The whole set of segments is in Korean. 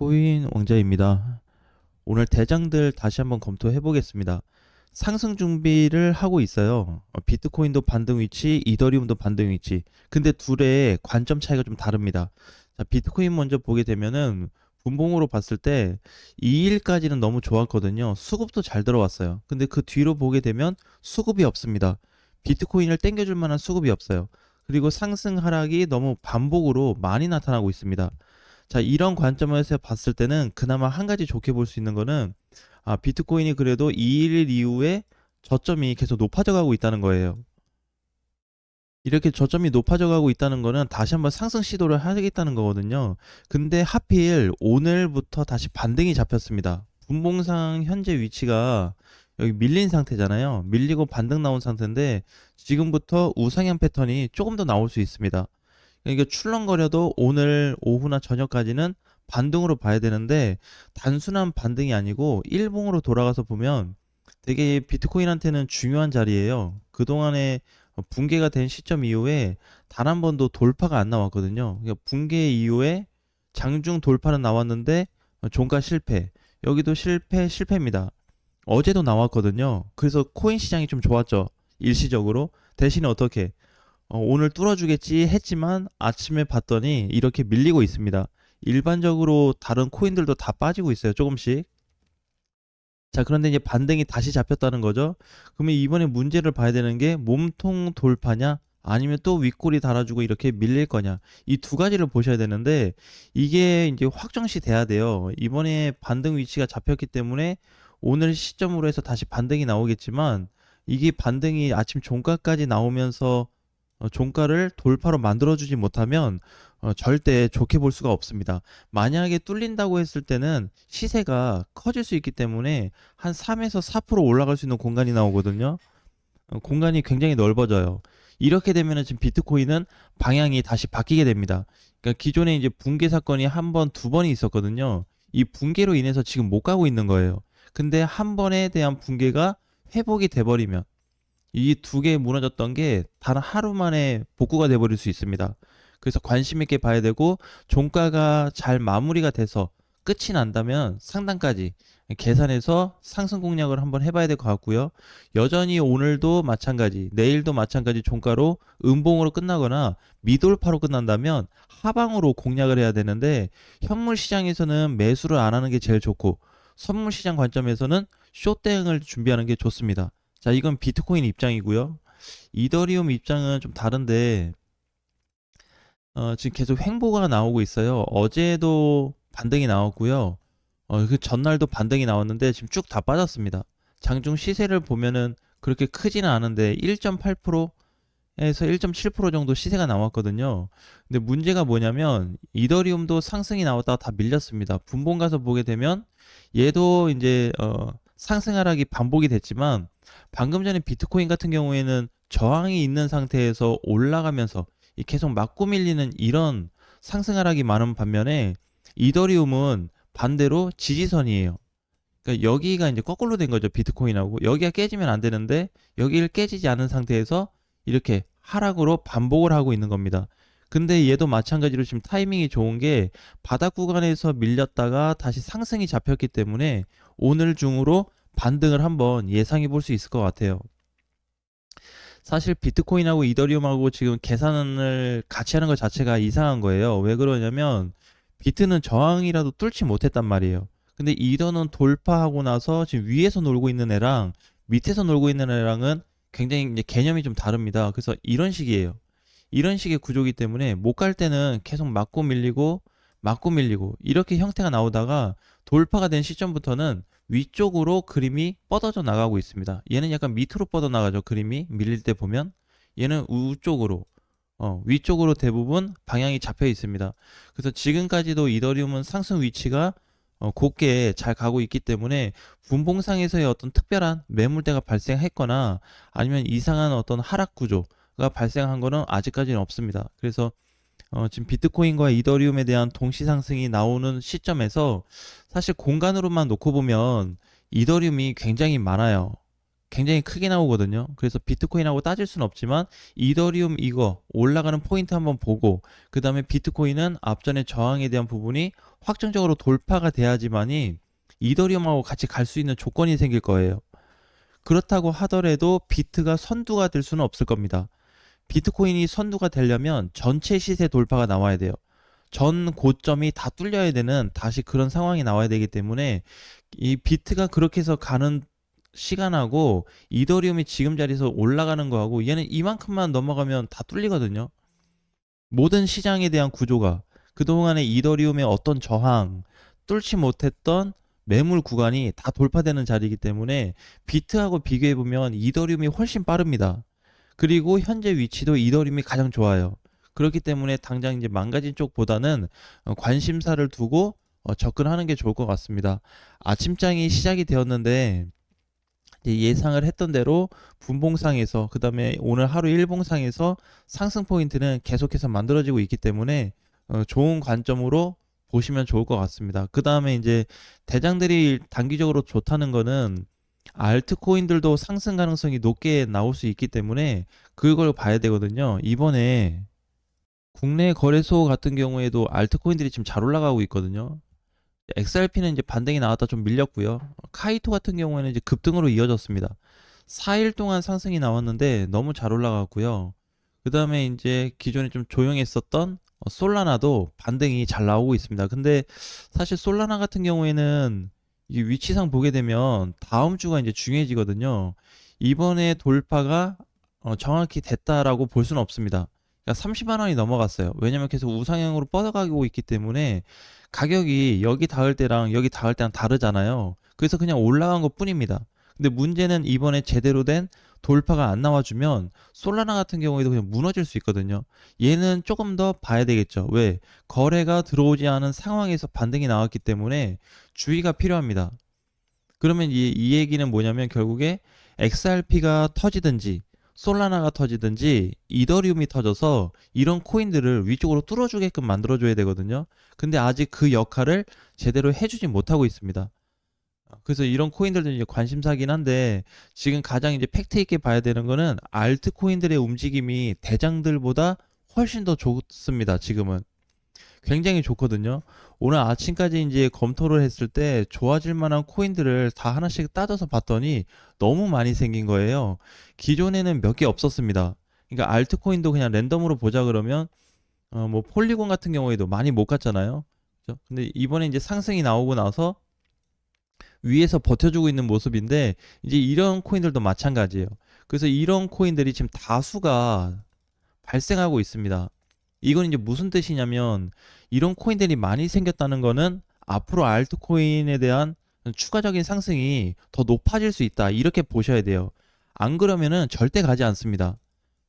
비트코인 왕자입니다. 오늘 대장들 다시 한번 검토해 보겠습니다. 상승 준비를 하고 있어요. 비트코인도 반등 위치, 이더리움도 반등 위치. 근데 둘의 관점 차이가 좀 다릅니다. 자, 비트코인 먼저 보게 되면은 분봉으로 봤을 때 2일까지는 너무 좋았거든요. 수급도 잘 들어왔어요. 근데 그 뒤로 보게 되면 수급이 없습니다. 비트코인을 땡겨줄 만한 수급이 없어요. 그리고 상승 하락이 너무 반복으로 많이 나타나고 있습니다. 자, 이런 관점에서 봤을 때는 그나마 한 가지 좋게 볼 수 있는 거는 비트코인이 그래도 2일 이후에 저점이 계속 높아져 가고 있다는 거예요. 이렇게 저점이 높아져 가고 있다는 거는 다시 한번 상승 시도를 하겠다는 거거든요. 근데 하필 오늘부터 다시 반등이 잡혔습니다. 분봉상 현재 위치가 여기 밀린 상태잖아요. 밀리고 반등 나온 상태인데 지금부터 우상향 패턴이 조금 더 나올 수 있습니다. 이게 출렁거려도 오늘 오후나 저녁까지는 반등으로 봐야 되는데 단순한 반등이 아니고 일봉으로 돌아가서 보면 되게 비트코인한테는 중요한 자리예요. 그동안에 붕괴가 된 시점 이후에 단 한 번도 돌파가 안 나왔거든요. 그러니까 붕괴 이후에 장중 돌파는 나왔는데 종가 실패. 여기도 실패입니다. 어제도 나왔거든요. 그래서 코인 시장이 좀 좋았죠. 일시적으로. 대신에 어떻게 오늘 뚫어주겠지 했지만 아침에 봤더니 이렇게 밀리고 있습니다. 일반적으로 다른 코인들도 다 빠지고 있어요. 조금씩. 자, 그런데 이제 반등이 다시 잡혔다는 거죠. 그러면 이번에 문제를 봐야 되는 게 몸통 돌파냐? 아니면 또 윗골이 달아주고 이렇게 밀릴 거냐? 이 두 가지를 보셔야 되는데 이게 이제 확정시 돼야 돼요. 이번에 반등 위치가 잡혔기 때문에 오늘 시점으로 해서 다시 반등이 나오겠지만 이게 반등이 아침 종가까지 나오면서 종가를 돌파로 만들어주지 못하면 절대 좋게 볼 수가 없습니다. 만약에 뚫린다고 했을 때는 시세가 커질 수 있기 때문에 한 3에서 4% 올라갈 수 있는 공간이 나오거든요. 공간이 굉장히 넓어져요. 이렇게 되면은 지금 비트코인은 방향이 다시 바뀌게 됩니다. 그러니까 기존에 이제 붕괴 사건이 한 번, 두 번이 있었거든요. 이 붕괴로 인해서 지금 못 가고 있는 거예요. 근데 한 번에 대한 붕괴가 회복이 돼버리면 이 두 개 무너졌던 게 단 하루 만에 복구가 돼버릴 수 있습니다. 그래서 관심 있게 봐야 되고 종가가 잘 마무리가 돼서 끝이 난다면 상단까지 계산해서 상승 공략을 한번 해봐야 될 것 같고요. 여전히 오늘도 마찬가지, 내일도 마찬가지 종가로 음봉으로 끝나거나 미돌파로 끝난다면 하방으로 공략을 해야 되는데 현물 시장에서는 매수를 안 하는 게 제일 좋고 선물 시장 관점에서는 숏대응을 준비하는 게 좋습니다. 자, 이건 비트코인 입장이고요. 이더리움 입장은 좀 다른데 지금 계속 횡보가 나오고 있어요. 어제도 반등이 나왔고요. 그 전날도 반등이 나왔는데 지금 쭉 다 빠졌습니다. 장중 시세를 보면은 그렇게 크지는 않은데 1.8%에서 1.7% 정도 시세가 나왔거든요. 근데 문제가 뭐냐면 이더리움도 상승이 나왔다가 다 밀렸습니다. 분봉 가서 보게 되면 얘도 이제 상승 하락이 반복이 됐지만 방금 전에 비트코인 같은 경우에는 저항이 있는 상태에서 올라가면서 계속 맞고 밀리는 이런 상승 하락이 많은 반면에 이더리움은 반대로 지지선이에요. 그러니까 여기가 이제 거꾸로 된 거죠. 비트코인하고 여기가 깨지면 안 되는데 여기를 깨지지 않은 상태에서 이렇게 하락으로 반복을 하고 있는 겁니다. 근데 얘도 마찬가지로 지금 타이밍이 좋은 게 바닥 구간에서 밀렸다가 다시 상승이 잡혔기 때문에 오늘 중으로 반등을 한번 예상해 볼 수 있을 것 같아요. 사실 비트코인하고 이더리움하고 지금 계산을 같이 하는 것 자체가 이상한 거예요. 왜 그러냐면 비트는 저항이라도 뚫지 못했단 말이에요. 근데 이더는 돌파하고 나서 지금 위에서 놀고 있는 애랑 밑에서 놀고 있는 애랑은 굉장히 이제 개념이 좀 다릅니다. 그래서 이런 식이에요. 이런 식의 구조이기 때문에 못 갈 때는 계속 맞고 밀리고 이렇게 형태가 나오다가 돌파가 된 시점부터는 위쪽으로 그림이 뻗어져 나가고 있습니다. 얘는 약간 밑으로 뻗어 나가죠. 그림이 밀릴 때 보면 얘는 우쪽으로 위쪽으로 대부분 방향이 잡혀 있습니다. 그래서 지금까지도 이더리움은 상승 위치가 곱게 잘 가고 있기 때문에 분봉상에서의 어떤 특별한 매물대가 발생했거나 아니면 이상한 어떤 하락 구조가 발생한 거는 아직까지는 없습니다. 그래서 지금 비트코인과 이더리움에 대한 동시 상승이 나오는 시점에서 사실 공간으로만 놓고 보면 이더리움이 굉장히 많아요. 굉장히 크게 나오거든요. 그래서 비트코인하고 따질 수는 없지만 이더리움 이거 올라가는 포인트 한번 보고 그 다음에 비트코인은 앞전에 저항에 대한 부분이 확정적으로 돌파가 돼야지만이 이더리움하고 같이 갈 수 있는 조건이 생길 거예요. 그렇다고 하더라도 비트가 선두가 될 수는 없을 겁니다. 비트코인이 선두가 되려면 전체 시세 돌파가 나와야 돼요. 전 고점이 다 뚫려야 되는 다시 그런 상황이 나와야 되기 때문에 이 비트가 그렇게 해서 가는 시간하고 이더리움이 지금 자리에서 올라가는 거하고 얘는 이만큼만 넘어가면 다 뚫리거든요. 모든 시장에 대한 구조가 그동안에 이더리움의 어떤 저항, 뚫지 못했던 매물 구간이 다 돌파되는 자리이기 때문에 비트하고 비교해보면 이더리움이 훨씬 빠릅니다. 그리고 현재 위치도 이더리움이 가장 좋아요. 그렇기 때문에 당장 이제 망가진 쪽보다는 관심사를 두고 접근하는 게 좋을 것 같습니다. 아침장이 시작이 되었는데 이제 예상을 했던 대로 분봉상에서 그 다음에 오늘 하루 일봉상에서 상승 포인트는 계속해서 만들어지고 있기 때문에 좋은 관점으로 보시면 좋을 것 같습니다. 그 다음에 이제 대장들이 단기적으로 좋다는 거는 알트코인들도 상승 가능성이 높게 나올 수 있기 때문에 그걸 봐야 되거든요. 이번에 국내 거래소 같은 경우에도 알트코인들이 지금 잘 올라가고 있거든요. XRP는 이제 반등이 나왔다 좀 밀렸고요. 카이토 같은 경우에는 이제 급등으로 이어졌습니다. 4일 동안 상승이 나왔는데 너무 잘 올라갔고요. 그 다음에 이제 기존에 좀 조용했었던 솔라나도 반등이 잘 나오고 있습니다. 근데 사실 솔라나 같은 경우에는 이 위치상 보게 되면 다음 주가 이제 중요해지거든요. 이번에 돌파가 정확히 됐다라고 볼 수는 없습니다. 그러니까 30만 원이 넘어갔어요. 왜냐면 계속 우상향으로 뻗어가고 있기 때문에 가격이 여기 닿을 때랑 여기 닿을 때랑 다르잖아요. 그래서 그냥 올라간 것 뿐입니다. 근데 문제는 이번에 제대로 된 돌파가 안 나와주면 솔라나 같은 경우에도 그냥 무너질 수 있거든요. 얘는 조금 더 봐야 되겠죠. 왜? 거래가 들어오지 않은 상황에서 반등이 나왔기 때문에 주의가 필요합니다. 그러면 이 얘기는 뭐냐면 결국에 XRP가 터지든지 솔라나가 터지든지 이더리움이 터져서 이런 코인들을 위쪽으로 뚫어주게끔 만들어줘야 되거든요. 근데 아직 그 역할을 제대로 해주지 못하고 있습니다. 그래서 이런 코인들도 이제 관심사긴 한데 지금 가장 이제 팩트 있게 봐야 되는 거는 알트 코인들의 움직임이 대장들보다 훨씬 더 좋습니다. 지금은. 굉장히 좋거든요. 오늘 아침까지 이제 검토를 했을 때 좋아질 만한 코인들을 다 하나씩 따져서 봤더니 너무 많이 생긴 거예요. 기존에는 몇 개 없었습니다. 그러니까 알트코인도 그냥 랜덤으로 보자 그러면 뭐 폴리곤 같은 경우에도 많이 못 갔잖아요. 그죠? 근데 이번에 이제 상승이 나오고 나서 위에서 버텨주고 있는 모습인데 이제 이런 코인들도 마찬가지예요. 그래서 이런 코인들이 지금 다수가 발생하고 있습니다. 이건 이제 무슨 뜻이냐면 이런 코인들이 많이 생겼다는 거는 앞으로 알트코인에 대한 추가적인 상승이 더 높아질 수 있다. 이렇게 보셔야 돼요. 안 그러면은 절대 가지 않습니다.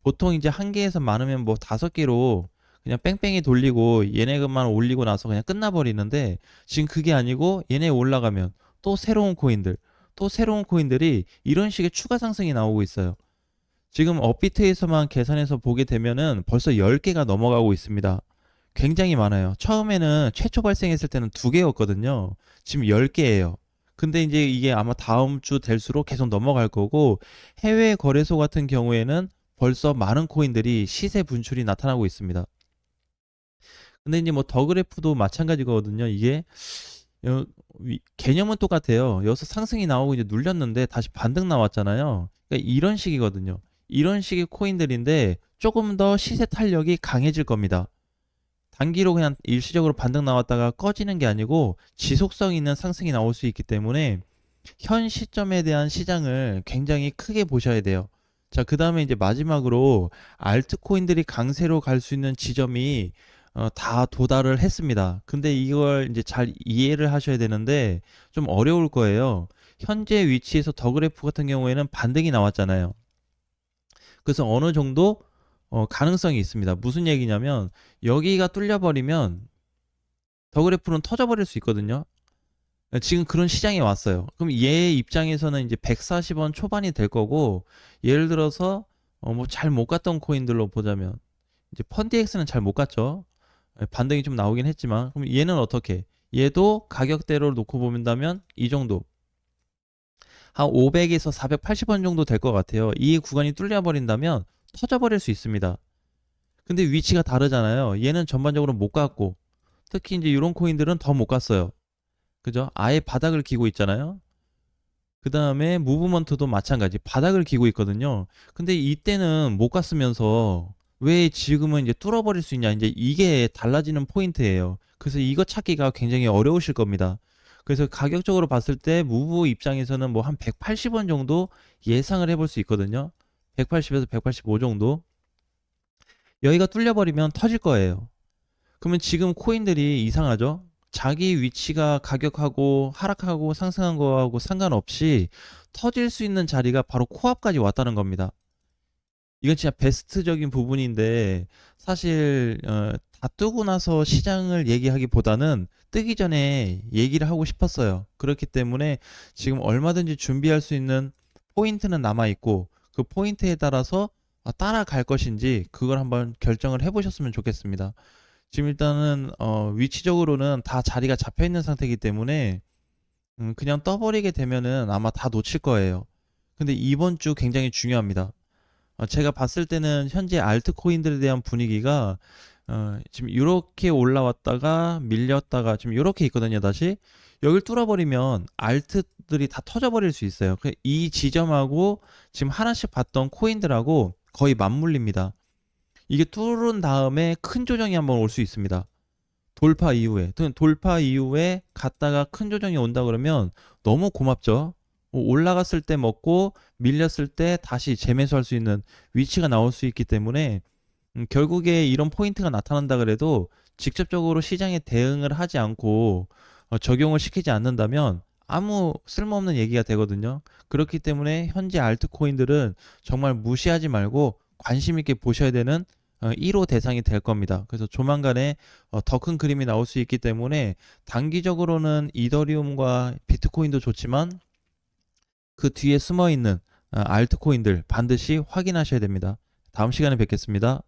보통 이제 한 개에서 많으면 뭐 5개로 그냥 뺑뺑이 돌리고 얘네만 올리고 나서 그냥 끝나버리는데 지금 그게 아니고 얘네 올라가면 또 새로운 코인들, 또 새로운 코인들이 이런 식의 추가 상승이 나오고 있어요. 지금 업비트에서만 계산해서 보게 되면은 벌써 10개가 넘어가고 있습니다. 굉장히 많아요. 처음에는 최초 발생했을 때는 2개였거든요. 지금 10개예요. 근데 이제 이게 아마 다음 주 될수록 계속 넘어갈 거고 해외 거래소 같은 경우에는 벌써 많은 코인들이 시세 분출이 나타나고 있습니다. 근데 이제 뭐 더그래프도 마찬가지거든요. 이게 개념은 똑같아요. 여기서 상승이 나오고 이제 눌렸는데 다시 반등 나왔잖아요. 그러니까 이런 식이거든요. 이런 식의 코인들인데 조금 더 시세 탄력이 강해질 겁니다. 단기로 그냥 일시적으로 반등 나왔다가 꺼지는 게 아니고 지속성 있는 상승이 나올 수 있기 때문에 현 시점에 대한 시장을 굉장히 크게 보셔야 돼요. 자, 그 다음에 이제 마지막으로 알트코인들이 강세로 갈 수 있는 지점이 다 도달을 했습니다. 근데 이걸 이제 잘 이해를 하셔야 되는데 좀 어려울 거예요. 현재 위치에서 더 그래프 같은 경우에는 반등이 나왔잖아요. 그래서 어느 정도 가능성이 있습니다. 무슨 얘기냐면 여기가 뚫려버리면 더 그래프는 터져버릴 수 있거든요. 지금 그런 시장이 왔어요. 그럼 얘 입장에서는 이제 140원 초반이 될 거고 예를 들어서 뭐 잘 못 갔던 코인들로 보자면 이제 펀디엑스는 잘 못 갔죠. 반등이 좀 나오긴 했지만 그럼 얘는 어떻게? 얘도 가격대로 놓고 본다면 이 정도 한 500에서 480원 정도 될 것 같아요. 이 구간이 뚫려버린다면 터져버릴 수 있습니다. 근데 위치가 다르잖아요. 얘는 전반적으로 못 갔고, 특히 이제 이런 코인들은 더 못 갔어요. 그죠? 아예 바닥을 기고 있잖아요. 그 다음에 무브먼트도 마찬가지 바닥을 기고 있거든요. 근데 이때는 못 갔으면서 왜 지금은 이제 뚫어버릴 수 있냐, 이제 이게 달라지는 포인트예요. 그래서 이거 찾기가 굉장히 어려우실 겁니다. 그래서 가격적으로 봤을 때 무브 입장에서는 뭐 한 180원 정도 예상을 해볼 수 있거든요. 180에서 185 정도. 여기가 뚫려버리면 터질 거예요. 그러면 지금 코인들이 이상하죠? 자기 위치가 가격하고 하락하고 상승한 거하고 상관없이 터질 수 있는 자리가 바로 코앞까지 왔다는 겁니다. 이건 진짜 베스트적인 부분인데, 사실 다 뜨고 나서 시장을 얘기하기보다는 뜨기 전에 얘기를 하고 싶었어요. 그렇기 때문에 지금 얼마든지 준비할 수 있는 포인트는 남아있고, 그 포인트에 따라서 따라갈 것인지 그걸 한번 결정을 해보셨으면 좋겠습니다. 지금 일단은 위치적으로는 다 자리가 잡혀 있는 상태이기 때문에 그냥 떠버리게 되면은 아마 다 놓칠 거예요. 근데 이번 주 굉장히 중요합니다. 제가 봤을 때는 현재 알트코인들에 대한 분위기가 지금 이렇게 올라왔다가 밀렸다가 지금 이렇게 있거든요. 다시 여길 뚫어버리면 알트들이 다 터져버릴 수 있어요. 이 지점하고 지금 하나씩 봤던 코인들하고 거의 맞물립니다. 이게 뚫은 다음에 큰 조정이 한번 올 수 있습니다. 돌파 이후에 갔다가 큰 조정이 온다 그러면 너무 고맙죠. 올라갔을 때 먹고 밀렸을 때 다시 재매수할 수 있는 위치가 나올 수 있기 때문에 결국에 이런 포인트가 나타난다 그래도 직접적으로 시장에 대응을 하지 않고 적용을 시키지 않는다면 아무 쓸모없는 얘기가 되거든요. 그렇기 때문에 현재 알트코인들은 정말 무시하지 말고 관심 있게 보셔야 되는 1호 대상이 될 겁니다. 그래서 조만간에 더 큰 그림이 나올 수 있기 때문에 단기적으로는 이더리움과 비트코인도 좋지만 그 뒤에 숨어 있는 알트코인들 반드시 확인하셔야 됩니다. 다음 시간에 뵙겠습니다.